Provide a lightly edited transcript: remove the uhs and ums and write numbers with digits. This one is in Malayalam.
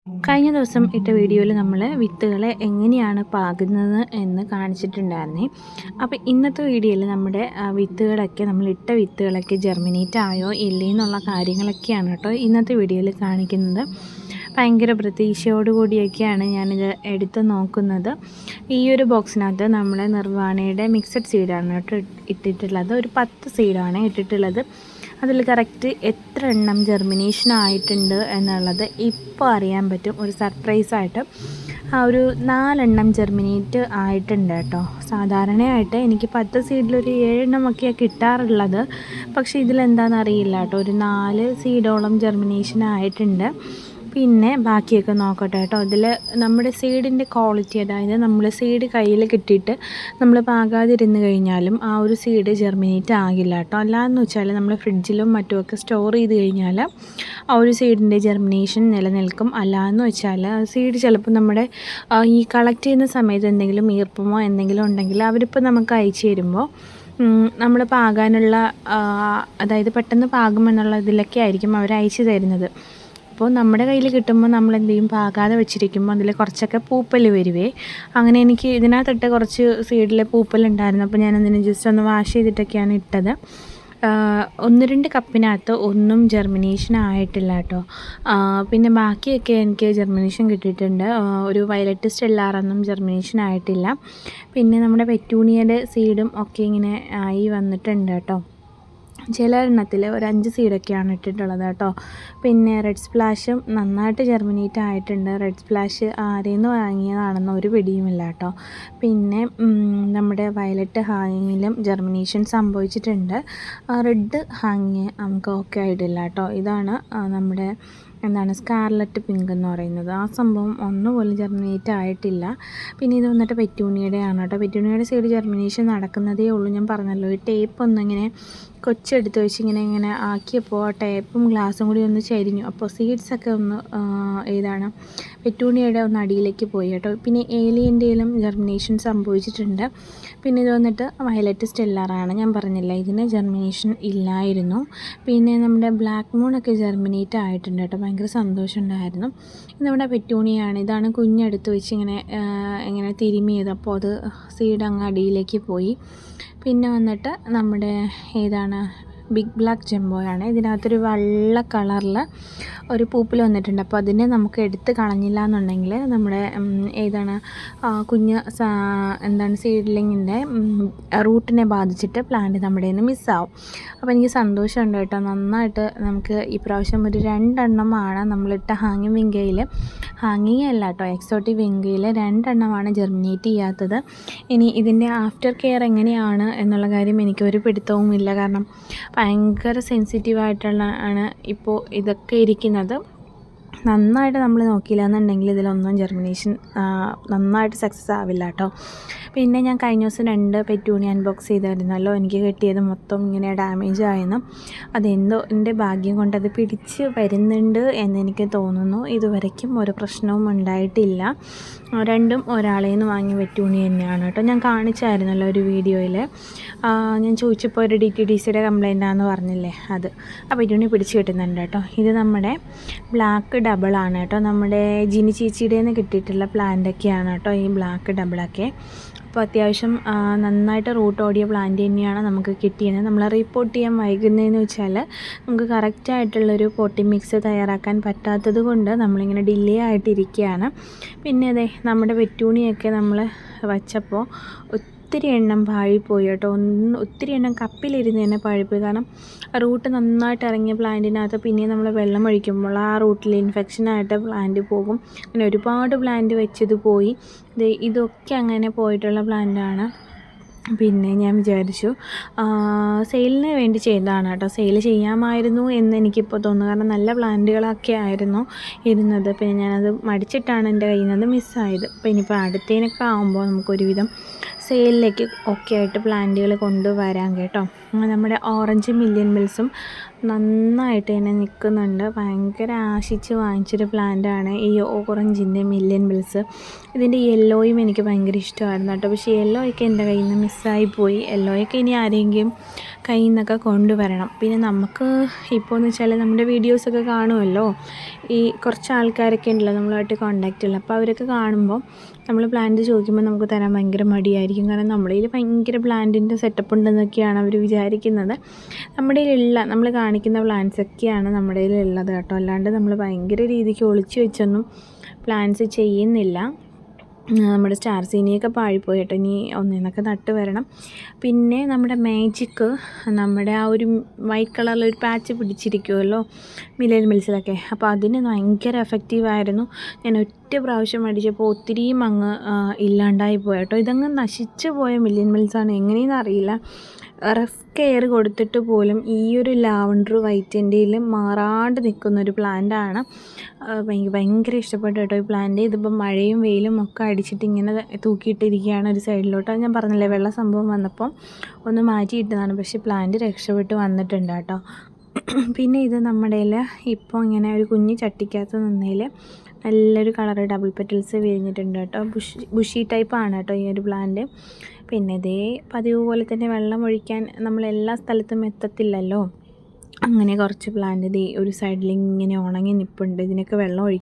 കഴിഞ്ഞ ദിവസം ഇട്ട വീഡിയോയിൽ നമ്മൾ വിത്തുകളെ എങ്ങനെയാണ് പാകുന്നത് എന്ന് കാണിച്ചിട്ടുണ്ടായിരുന്നേ. അപ്പോൾ ഇന്നത്തെ വീഡിയോയിൽ നമ്മുടെ വിത്തുകളൊക്കെ നമ്മളിട്ട വിത്തുകളൊക്കെ ജെർമിനേറ്റ് ആയോ ഇല്ലേ എന്നുള്ള കാര്യങ്ങളൊക്കെയാണ് കേട്ടോ ഇന്നത്തെ വീഡിയോയിൽ കാണിക്കുന്നത്. ഭയങ്കര പ്രതീക്ഷയോടുകൂടിയൊക്കെയാണ് ഞാനിത് എടുത്ത് നോക്കുന്നത്. ഈ ഒരു ബോക്സിനകത്ത് നമ്മൾ നിർവാണയുടെ മിക്സഡ് സീഡാണ് കേട്ടോ ഇട്ടിട്ടുള്ളത്. ഒരു 10 സീഡാണ് ഇട്ടിട്ടുള്ളത്. അതിൽ കറക്റ്റ് എത്ര എണ്ണം ജെർമിനേഷൻ ആയിട്ടുണ്ട് എന്നുള്ളത് ഇപ്പോൾ അറിയാൻ പറ്റും. ഒരു സർപ്രൈസായിട്ട് ഒരു 4 എണ്ണം ജെർമിനേറ്റ് ആയിട്ടുണ്ട് കേട്ടോ. സാധാരണയായിട്ട് എനിക്ക് 10 സീഡിലൊരു 7 എണ്ണമൊക്കെയാണ് കിട്ടാറുള്ളത്. പക്ഷേ ഇതിലെന്താണെന്ന് അറിയില്ല കേട്ടോ, ഒരു 4 സീഡോളം ജെർമിനേഷൻ ആയിട്ടുണ്ട്. പിന്നെ ബാക്കിയൊക്കെ നോക്കട്ടെ കേട്ടോ. ഇതിൽ നമ്മുടെ സീഡിൻ്റെ ക്വാളിറ്റി, അതായത് നമ്മൾ സീഡ് കയ്യിൽ കിട്ടിയിട്ട് നമ്മൾ പാകാതിരുന്ന് കഴിഞ്ഞാലും ആ ഒരു സീഡ് ജെർമിനേറ്റ് ആകില്ല കേട്ടോ. അല്ലാന്ന് വെച്ചാൽ നമ്മൾ ഫ്രിഡ്ജിലും മറ്റുമൊക്കെ സ്റ്റോർ ചെയ്ത് കഴിഞ്ഞാൽ ആ ഒരു സീഡിൻ്റെ ജെർമിനേഷൻ നിലനിൽക്കും. അല്ലാന്ന് വെച്ചാൽ സീഡ് ചിലപ്പോൾ നമ്മുടെ ഈ കളക്ട് ചെയ്യുന്ന സമയത്ത് എന്തെങ്കിലും ഈർപ്പമോ എന്തെങ്കിലും ഉണ്ടെങ്കിൽ അവരിപ്പോൾ നമുക്ക് അയച്ചു തരുമ്പോൾ നമ്മൾ പാകാനുള്ള, അതായത് പെട്ടെന്ന് പാകുമെന്നുള്ള ഇതിലൊക്കെ ആയിരിക്കും അവർ അയച്ചു തരുന്നത്. അപ്പോൾ നമ്മുടെ കയ്യിൽ കിട്ടുമ്പോൾ നമ്മൾ എന്ത് ചെയ്യും, പാകാതെ വെച്ചിരിക്കുമ്പോൾ അതിൽ കുറച്ചൊക്കെ പൂപ്പൽ വരുവേ. അങ്ങനെ എനിക്ക് ഇതിനകത്തിട്ട് കുറച്ച് സീഡിൽ പൂപ്പലുണ്ടായിരുന്നു. അപ്പോൾ ഞാനതിനെ ജസ്റ്റ് ഒന്ന് വാഷ് ചെയ്തിട്ടൊക്കെയാണ് ഇട്ടത്. 1-2 കപ്പിനകത്ത് ഒന്നും ജെർമിനേഷൻ ആയിട്ടില്ല കേട്ടോ. പിന്നെ ബാക്കിയൊക്കെ എനിക്ക് ജെർമിനേഷൻ കിട്ടിയിട്ടുണ്ട്. ഒരു വയലറ്റ് സ്റ്റെല്ലാറൊന്നും ജെർമിനേഷൻ ആയിട്ടില്ല. പിന്നെ നമ്മുടെ പെറ്റൂണിയയുടെ സീഡും ഒക്കെ ഇങ്ങനെ ആയി വന്നിട്ടുണ്ട് കേട്ടോ. ചില എണ്ണത്തിൽ ഒരു 5 സീഡൊക്കെയാണ് ഇട്ടിട്ടുള്ളത് കേട്ടോ. പിന്നെ റെഡ് സ്പ്ലാഷും നന്നായിട്ട് ജെർമിനേറ്റ് ആയിട്ടുണ്ട്. റെഡ് സ്പ്ലാഷ് ആരെയിൽ നിന്ന് വാങ്ങിയതാണെന്ന് ഒരു പിടിയുമില്ല കേട്ടോ. പിന്നെ നമ്മുടെ വയലറ്റ് ഹാങ്ങിങ്ങിലും ജെർമിനേഷൻ സംഭവിച്ചിട്ടുണ്ട്. റെഡ് ഹാങ്ങിങ് നമുക്ക് ഓക്കെ ആയിട്ടില്ല കേട്ടോ. ഇതാണ് നമ്മുടെ സ്കാർലറ്റ് പിങ്ക് എന്ന് പറയുന്നത്. ആ സംഭവം ഒന്നുപോലും ജെർമിനേറ്റ് ആയിട്ടില്ല. പിന്നെ ഇത് വന്നിട്ട് പെറ്റൂണിയുടെ ആണ് കേട്ടോ. പെറ്റൂണിയുടെ സൈഡ് ജെർമിനേഷൻ നടക്കുന്നതേ ഉള്ളൂ. ഞാൻ പറഞ്ഞല്ലോ, ഈ ടേപ്പ് ഒന്നിങ്ങനെ കൊച്ചെടുത്ത് വെച്ച് ഇങ്ങനെ ആക്കിയപ്പോൾ ആ ടേപ്പും ഗ്ലാസും കൂടി ഒന്ന് ചരിഞ്ഞു. അപ്പോൾ സീഡ്സൊക്കെ ഒന്ന് പെറ്റൂണിയുടെ ഒന്ന് അടിയിലേക്ക് പോയി കേട്ടോ. പിന്നെ ഏലിയൻ്റെയിലും ജെർമിനേഷൻ സംഭവിച്ചിട്ടുണ്ട്. പിന്നെ ഇത് വന്നിട്ട് വയലറ്റ് സ്റ്റെല്ലാറാണ്. ഞാൻ പറഞ്ഞില്ല, ഇതിന് ജെർമിനേഷൻ ഇല്ലായിരുന്നു. പിന്നെ നമ്മുടെ ബ്ലാക്ക് മൂണൊക്കെ ജെർമിനേറ്റ് ആയിട്ടുണ്ട് കേട്ടോ. ഭയങ്കര സന്തോഷമുണ്ടായിരുന്നു. നമ്മുടെ പെറ്റൂണിയാണ്. ഇതാണ് കുഞ്ഞെടുത്ത് വെച്ച് ഇങ്ങനെ തിരുമിയത്. അപ്പോൾ അത് സീഡ് അങ്ങ് അടിയിലേക്ക് പോയി. പിന്നെ വന്നിട്ട് നമ്മുടെ ബിഗ് ബ്ലാക്ക് ജംബോയാണ്. ഇതിനകത്തൊരു വെള്ള കളറിൽ ഒരു പൂപ്പിൽ വന്നിട്ടുണ്ട്. അപ്പോൾ അതിനെ നമുക്ക് എടുത്ത് കളഞ്ഞില്ല എന്നുണ്ടെങ്കിൽ നമ്മുടെ കുഞ്ഞ് സീഡ്ലിങ്ങിൻ്റെ റൂട്ടിനെ ബാധിച്ചിട്ട് പ്ലാന്റ് നമ്മുടെ നിന്ന് മിസ്സാവും. അപ്പോൾ എനിക്ക് സന്തോഷമുണ്ട് കേട്ടോ. നന്നായിട്ട് നമുക്ക് ഈ പ്രാവശ്യം ഒരു 2 എണ്ണമാണ് നമ്മളിട്ട ഹാങ്ങിങ് വിങ്കയിൽ, ഹാങ്ങിങ് അല്ല കേട്ടോ, എക്സോട്ടിക് വിങ്കയിൽ 2 എണ്ണമാണ് ജെർമിനേറ്റ് ചെയ്യാത്തത്. ഇനി ഇതിൻ്റെ ആഫ്റ്റർ കെയർ എങ്ങനെയാണ് എന്നുള്ള കാര്യം എനിക്കൊരു പിടുത്തവും ഇല്ല. കാരണം ഭയങ്കര സെൻസിറ്റീവായിട്ടുള്ള ആണ് ഇപ്പോൾ ഇതൊക്കെ ഇരിക്കുന്നത്. നന്നായിട്ട് നമ്മൾ നോക്കിയില്ല എന്നുണ്ടെങ്കിൽ ഇതിലൊന്നും ജെർമിനേഷൻ നന്നായിട്ട് സക്സസ് ആവില്ല കേട്ടോ. പിന്നെ ഞാൻ കഴിഞ്ഞ ദിവസം 2 പെറ്റൂണി അൺബോക്സ് ചെയ്തായിരുന്നല്ലോ. എനിക്ക് കിട്ടിയത് മൊത്തം ഇങ്ങനെ ഡാമേജ് ആയെന്ന്. അതെന്തോ എൻ്റെ ഭാഗ്യം കൊണ്ട് അത് പിടിച്ച് വരുന്നുണ്ട് എന്നെനിക്ക് തോന്നുന്നു. ഇതുവരയ്ക്കും ഒരു പ്രശ്നവും ഉണ്ടായിട്ടില്ല. 2ഉം ഒരാളയിൽ നിന്ന് വാങ്ങിയ പെറ്റൂണി തന്നെയാണ് കേട്ടോ. ഞാൻ കാണിച്ചായിരുന്നല്ലോ ഒരു വീഡിയോയിൽ. ഞാൻ ചോദിച്ചപ്പോൾ ഒരു DTDCയുടെ കംപ്ലൈൻ്റ് ആണെന്ന് പറഞ്ഞില്ലേ, അത് ആ പെറ്റൂണി പിടിച്ച് കിട്ടുന്നുണ്ട് കേട്ടോ. ഇത് നമ്മുടെ ബ്ലാക്ക് ഡബിളാണ് കേട്ടോ. നമ്മുടെ ജിനി ചേച്ചിയുടെ നിന്ന് കിട്ടിയിട്ടുള്ള പ്ലാന്റൊക്കെയാണ് കേട്ടോ ഈ ബ്ലാക്ക് ഡബിളൊക്കെ. അപ്പോൾ അത്യാവശ്യം നന്നായിട്ട് റൂട്ട് ഓടിയ പ്ലാന്റ് തന്നെയാണ് നമുക്ക് കിട്ടിയത്. നമ്മൾ റിപ്പോർട്ട് ചെയ്യാൻ വൈകുന്നതെന്ന് വെച്ചാൽ നമുക്ക് കറക്റ്റായിട്ടുള്ളൊരു പോട്ടി മിക്സ് തയ്യാറാക്കാൻ പറ്റാത്തത് കൊണ്ട് നമ്മളിങ്ങനെ ഡിലേ ആയിട്ടിരിക്കുകയാണ്. പിന്നെ അതെ, നമ്മുടെ പെറ്റൂണിയൊക്കെ നമ്മൾ വച്ചപ്പോൾ ഒത്തിരി എണ്ണം പാഴിപ്പോയി കേട്ടോ. ഒത്തിരി എണ്ണം കപ്പിലിരുന്ന് തന്നെ പാഴിപ്പോയി. കാരണം റൂട്ട് നന്നായിട്ട് ഇറങ്ങിയ പ്ലാന്റിനകത്ത് പിന്നെ നമ്മൾ വെള്ളം ഒഴിക്കുമ്പോൾ ആ റൂട്ടിൽ ഇൻഫെക്ഷനായിട്ട് പ്ലാന്റ് പോകും. അങ്ങനെ ഒരുപാട് പ്ലാന്റ് വെച്ചത് പോയി. ഇതൊക്കെ അങ്ങനെ പോയിട്ടുള്ള പ്ലാന്റാണ്. പിന്നെ ഞാൻ വിചാരിച്ചു സെയിലിന് വേണ്ടി ചെയ്തതാണ് കേട്ടോ. സെയിൽ ചെയ്യാമായിരുന്നു എന്ന് എനിക്കിപ്പോൾ തോന്നുന്നു. കാരണം നല്ല പ്ലാന്റുകളൊക്കെ ആയിരുന്നു ഇരുന്നത്. പിന്നെ ഞാനത് മടിച്ചിട്ടാണ് എൻ്റെ കയ്യിൽ നിന്ന് മിസ്സായത്. അപ്പോൾ ഇനിയിപ്പോൾ അടുത്തതിനൊക്കെ ആകുമ്പോൾ നമുക്കൊരുവിധം സെയിലിലേക്ക് ഒക്കെ ആയിട്ട് പ്ലാന്റുകൾ കൊണ്ടുവരാം കേട്ടോ. നമ്മുടെ ഓറഞ്ച് മില്യൺ മിൽസും നന്നായിട്ട് തന്നെ നിൽക്കുന്നുണ്ട്. ഭയങ്കര ആശിച്ച് വാങ്ങിച്ചൊരു പ്ലാന്റാണ് ഈ ഓറഞ്ചിൻ്റെ മില്യൺ മിൽസ്. ഇതിൻ്റെ യെല്ലോയും എനിക്ക് ഭയങ്കര ഇഷ്ടമായിരുന്നു കേട്ടോ. പക്ഷേ യെല്ലോയൊക്കെ എൻ്റെ കയ്യിൽ നിന്ന് മിസ്സായിപ്പോയി. യെല്ലോയൊക്കെ ഇനി ആരെങ്കിലും കയ്യിൽ നിന്നൊക്കെ കൊണ്ടുവരണം. പിന്നെ നമുക്ക് ഇപ്പോൾ എന്ന് വെച്ചാൽ നമ്മുടെ വീഡിയോസൊക്കെ കാണുമല്ലോ, ഈ കുറച്ച് ആൾക്കാരൊക്കെ ഉണ്ടല്ലോ നമ്മളുമായിട്ട് കോൺടാക്റ്റ് ഉള്ളത്. അപ്പോൾ അവരൊക്കെ കാണുമ്പോൾ നമ്മൾ പ്ലാന്റ് ചോദിക്കുമ്പോൾ നമുക്ക് തരാൻ ഭയങ്കര മടിയായിരിക്കും. കാരണം നമ്മുടെ കയ്യിൽ ഭയങ്കര പ്ലാന്റിൻ്റെ സെറ്റപ്പ് ഉണ്ടെന്നൊക്കെയാണ് അവർ വിചാരിക്കുന്നത്. നമ്മുടെ കയ്യിലുള്ള നമ്മൾ കാണിക്കുന്ന പ്ലാന്റ്സൊക്കെയാണ് നമ്മുടെ കയ്യിലുള്ളത് കേട്ടോ. അല്ലാണ്ട് നമ്മൾ ഭയങ്കര രീതിക്ക് ഒളിച്ച് വെച്ചൊന്നും പ്ലാന്റ്സ് ചെയ്യുന്നില്ല. നമ്മുടെ സ്റ്റാർ സീനിയൊക്കെ പാഴിപ്പോയി കേട്ടോ. ഇനി ഒന്നിന്നൊക്കെ നട്ട് വരണം. പിന്നെ നമ്മുടെ മാജിക്ക്, നമ്മുടെ ആ ഒരു വൈറ്റ് കളറിലൊരു പാച്ച് പിടിച്ചിരിക്കുമല്ലോ മില്യൺ മിൽസിലൊക്കെ, അപ്പോൾ അതിന് ഭയങ്കര എഫക്റ്റീവായിരുന്നു. ഞാൻ ഒറ്റ പ്രാവശ്യം അടിച്ചപ്പോൾ ഒത്തിരിയും അങ്ങ് ഇല്ലാണ്ടായി പോയി കേട്ടോ. ഇതങ്ങ് നശിച്ചു പോയ മില്യൺ മിൽസാണ്, എങ്ങനെയെന്ന് അറിയില്ല. റഫ് കെയർ കൊടുത്തിട്ട് പോലും ഈ ഒരു ലാവൻഡർ വൈറ്റിൻ്റെയിൽ മാറാണ്ട് നിൽക്കുന്നൊരു പ്ലാന്റാണ്. ഭയങ്കര ഇഷ്ടപ്പെട്ടു കേട്ടോ ഈ പ്ലാന്റ്. ഇതിപ്പോൾ മഴയും വെയിലും ഒക്കെ അടിച്ചിട്ട് ഇങ്ങനെ തൂക്കിയിട്ടിരിക്കുകയാണ് ഒരു സൈഡിലോട്ട്. അത് ഞാൻ പറഞ്ഞില്ലേ, വെള്ള സംഭവം വന്നപ്പോൾ ഒന്ന് മാറ്റിയിട്ടതാണ്. പക്ഷേ പ്ലാന്റ് രക്ഷപ്പെട്ട് വന്നിട്ടുണ്ട് കേട്ടോ. പിന്നെ ഇത് നമ്മുടെ ഇപ്പോൾ ഇങ്ങനെ ഒരു കുഞ്ഞ് ചട്ടിക്കകത്ത് നിന്നതിൽ നല്ലൊരു കളറ് ഡബിൾ പെറ്റൽസ് വിരിഞ്ഞിട്ടുണ്ട് കേട്ടോ. ബുഷി ടൈപ്പാണ് കേട്ടോ ഈ ഒരു പ്ലാന്റ്. പിന്നെ ഇതേ പതിവ് പോലെ തന്നെ വെള്ളം ഒഴിക്കാൻ നമ്മൾ എല്ലാ സ്ഥലത്തും എത്തത്തില്ലല്ലോ. അങ്ങനെ കുറച്ച് പ്ലാന്റ് ഒരു സൈഡിൽ ഇങ്ങനെ ഉണങ്ങി നിൽപ്പുണ്ട്. ഇതിനൊക്കെ വെള്ളം